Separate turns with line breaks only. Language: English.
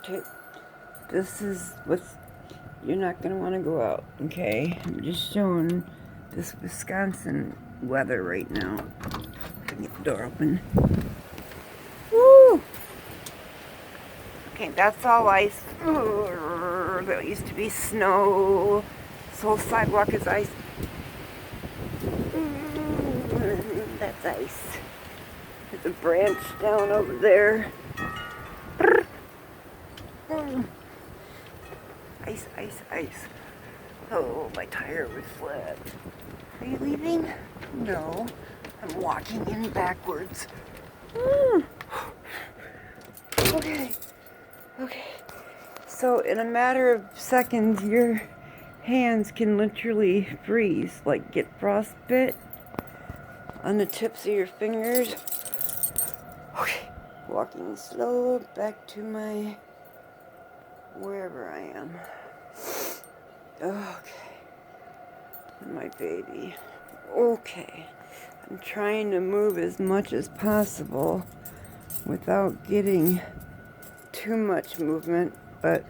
Okay, this is what's, you're not going to want to go out, okay? I'm just showing this Wisconsin weather right now. Get the door open. Woo! Okay, that's all ice. There used to be snow. This whole sidewalk is ice. That's ice. There's a branch down over there. Ice, ice, ice. Oh, my tire was flat. Are you leaving? No. I'm walking in backwards. Okay. Okay. So in a matter of seconds, your hands can literally freeze, like get frostbite on the tips of your fingers. Okay. Walking slow back to my, wherever I am. Okay. My baby. Okay. I'm trying to move as much as possible without getting too much movement, but